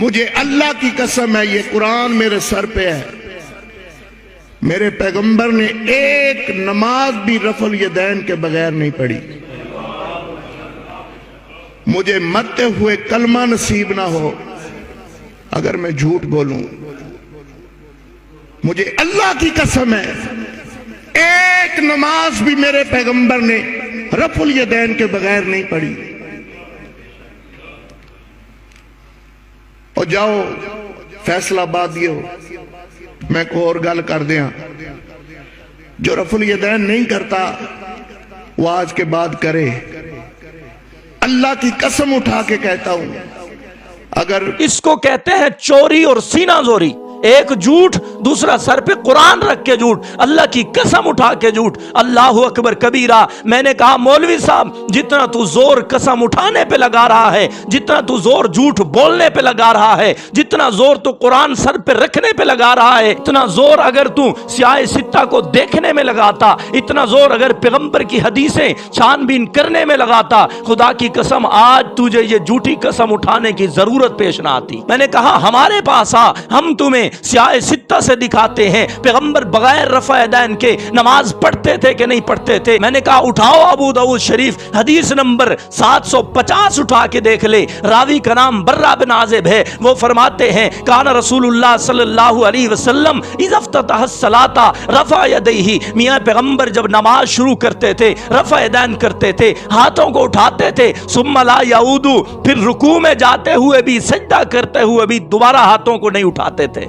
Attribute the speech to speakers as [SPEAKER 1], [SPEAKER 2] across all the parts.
[SPEAKER 1] مجھے اللہ کی قسم ہے، یہ قرآن میرے سر پہ ہے، میرے پیغمبر نے ایک نماز بھی رفع الیدین کے بغیر نہیں پڑھی۔ مجھے مرتے ہوئے کلمہ نصیب نہ ہو اگر میں جھوٹ بولوں، مجھے اللہ کی قسم ہے ایک نماز بھی میرے پیغمبر نے رفع الیدین کے بغیر نہیں پڑھی۔ اور جاؤ فیصلہ بادیو میں کو اور گل کر دیا، جو رفع الیدین نہیں کرتا وہ آج کے بعد کرے۔ اللہ کی قسم اٹھا کے کہتا ہوں، اگر
[SPEAKER 2] اس کو کہتے ہیں چوری اور سینہ زوری، ایک جھوٹ، دوسرا سر پہ قرآن رکھ کے جھوٹ، اللہ کی قسم اٹھا کے جھوٹ۔ اللہ اکبر کبیرہ۔ میں نے کہا مولوی صاحب جتنا تو زور قسم اٹھانے پہ لگا رہا ہے، جتنا تو زور جھوٹ بولنے پہ لگا رہا ہے، جتنا زور تو قرآن سر پہ رکھنے پہ لگا رہا ہے، اتنا زور اگر تو سیاہ ستہ کو دیکھنے میں لگاتا، اتنا زور اگر پیغمبر کی حدیثیں چھان بین کرنے میں لگاتا، خدا کی قسم آج تجھے یہ جھوٹی قسم اٹھانے کی ضرورت پیش نہ آتی۔ میں نے کہا ہمارے پاس آ، ہم تمہیں سیاہ ستہ سے دکھاتے ہیں پیغمبر بغیر رفع یدین کے نماز پڑھتے تھے کہ نہیں پڑھتے تھے۔ میں نے کہا اٹھاؤ ابو داؤد شریف حدیث نمبر 750 اٹھا کے دیکھ لے، راوی کا نام برہ بن عازب ہے، وہ فرماتے ہیں کان رسول اللہ صلی اللہ علیہ وسلم اذا افتتح الصلاۃ رفع یدیہ، میاں پیغمبر جب نماز شروع کرتے تھے رفع یدین کرتے تھے، ہاتھوں کو اٹھاتے تھے، ثم لا یعود، پھر رکوع میں جاتے ہوئے بھی سجدہ کرتے ہوئے بھی دوبارہ ہاتھوں کو نہیں اٹھاتے تھے۔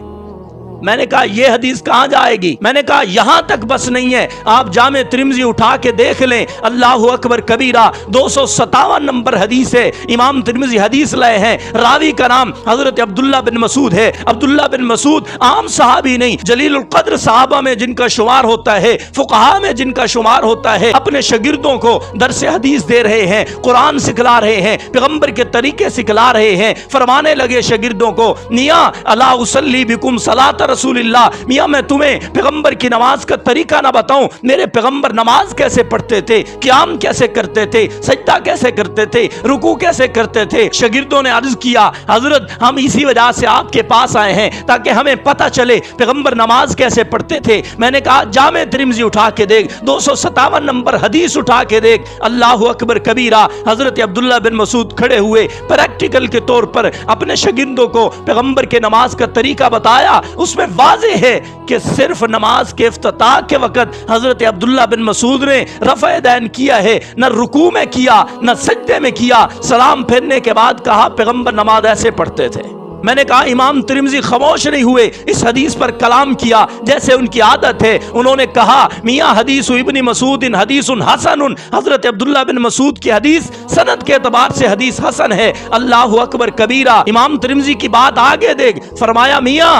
[SPEAKER 2] میں نے کہا یہ حدیث کہاں جائے گی؟ میں نے کہا یہاں تک بس نہیں ہے، آپ جامع ترمذی اٹھا کے دیکھ لیں، اللہ اکبر کبیرہ 257 نمبر حدیث ہے، امام ترمذی حدیث لائے ہیں، راوی کا نام حضرت عبداللہ بن مسعود ہے۔ عبداللہ بن مسعود عام صحابی نہیں، جلیل القدر صحابہ میں جن کا شمار ہوتا ہے، فقہاء میں جن کا شمار ہوتا ہے، اپنے شاگردوں کو درس حدیث دے رہے ہیں، قرآن سکھلا رہے ہیں، پیغمبر کے طریقے سکھلا رہے ہیں۔ فرمانے لگے شاگردوں کو میاں الا اصلی بکم صلاۃ رسول اللہ، میاں میں تمہیں پیغمبر کی نماز کا طریقہ نہ بتاؤں؟ میرے پیغمبر نماز کیسے پڑھتے تھے، قیام کیسے کرتے تھے، سجدہ کیسے کرتے تھے، رکوع کیسے کرتے تھے؟ شاگردوں نے عرض کیا حضرت ہم اسی وجہ سے آپ کے پاس آئے ہیں تاکہ ہمیں پتہ چلے پیغمبر نماز کیسے پڑھتے تھے۔ میں نے کہا جامع ترمذی اٹھا کے دیکھ، 257 نمبر حدیث اٹھا کے دیکھ۔ اللہ اکبر کبیرہ، حضرت عبداللہ بن مسعود کھڑے ہوئے پریکٹیکل کے طور پر اپنے شاگردوں کو پیغمبر کے نماز کا طریقہ بتایا۔ اس میں واضح ہے کہ صرف نماز کے افتتاح کے وقت حضرت عبداللہ بن مسعود نے رفع یدین کیا ہے، نہ رکوع میں کیا نہ سجدے میں کیا۔ سلام پھیرنے کے بعد کہا پیغمبر نماز ایسے پڑھتے تھے۔ میں نے کہا امام ترمذی خاموش نہیں ہوئے، اس حدیث پر کلام کیا جیسے ان کی عادت ہے۔ انہوں نے کہا میاں حدیث ابن مسعود حدیث حسن، حضرت عبداللہ بن مسعود کی حدیث سند کے اعتبار سے حدیث حسن ہے۔ اللہ اکبر کبیرہ۔ امام ترمذی کی بات آگے دیکھ، فرمایا میاں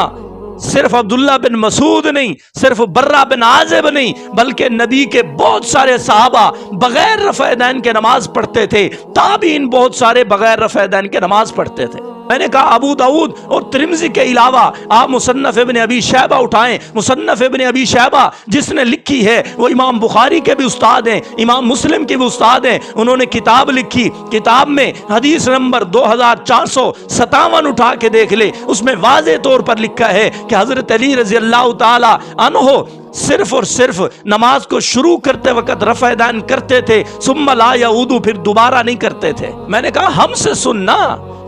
[SPEAKER 2] صرف عبداللہ بن مسعود نہیں، صرف برہ بن عازب نہیں، بلکہ نبی کے بہت سارے صحابہ بغیر رفع یدین کے نماز پڑھتے تھے، تابعین بہت سارے بغیر رفع یدین کے نماز پڑھتے تھے۔ میں نے کہا ابو داؤد اور ترمذی کے علاوہ آپ مصنف ابن ابی شیبہ اٹھائیں۔ مصنف ابن ابی شیبہ جس نے لکھی ہے وہ امام بخاری کے بھی استاد ہیں، امام مسلم کے بھی استاد ہیں۔ انہوں نے کتاب لکھی، کتاب میں حدیث نمبر 2457 اٹھا کے دیکھ لے، اس میں واضح طور پر لکھا ہے کہ حضرت علی رضی اللہ تعالی عنہ صرف اور صرف نماز کو شروع کرتے وقت رفع یدین کرتے تھے، ثم لا یعود، پھر دوبارہ نہیں کرتے تھے۔ میں نے کہا ہم سے سننا،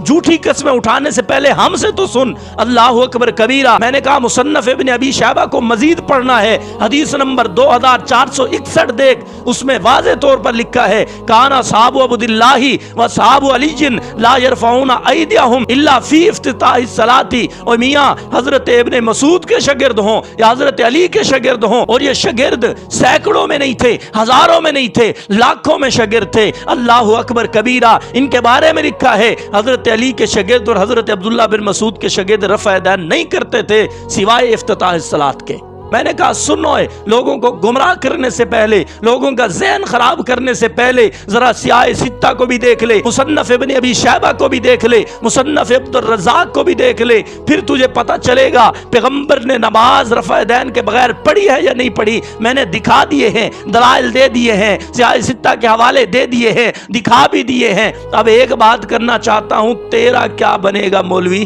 [SPEAKER 2] جھوٹی قسمیں اٹھانے سے پہلے ہم سے تو سن۔ اللہ اکبر کبیرہ۔ میں نے کہا مصنف ابن ابی شیبہ کو مزید پڑھنا ہے، حدیث نمبر 2461 دیکھ، اس میں واضح طور پر لکھا ہے کانا صحاب عبد اللہ و صحاب علی لا يرفعون ایدیہم الا فی افتتاح الصلاۃ۔ اور میاں حضرت ابن مسعود کے شاگرد ہوں یا حضرت علی کے شاگرد ہوں، اور یہ شاگرد سینکڑوں میں نہیں تھے، ہزاروں میں نہیں تھے، لاکھوں میں شاگرد تھے۔ اللہ اکبر کبیرہ۔ ان کے بارے میں لکھا ہے حضرت علی کے شاگرد اور حضرت عبداللہ بن مسعود کے شاگرد رفع یدین نہیں کرتے تھے سوائے افتتاح الصلاۃ کے۔ میں نے کہا سنو، لوگوں کو گمراہ کرنے سے پہلے، لوگوں کا ذہن خراب کرنے سے پہلے ذرا سیاہ ستہ کو بھی دیکھ لے، مصنف ابن ابی شیبہ کو بھی دیکھ لے، مصنف عبد الرزاق کو بھی دیکھ لے، پھر تجھے پتہ چلے گا پیغمبر نے نماز رفع یدین کے بغیر پڑھی ہے یا نہیں پڑھی۔ میں نے دکھا دیے ہیں، دلائل دے دیے ہیں، سیاہ ستہ کے حوالے دے دیے ہیں، دکھا بھی دیے ہیں۔ اب ایک بات کرنا چاہتا ہوں، تیرا کیا بنے گا مولوی؟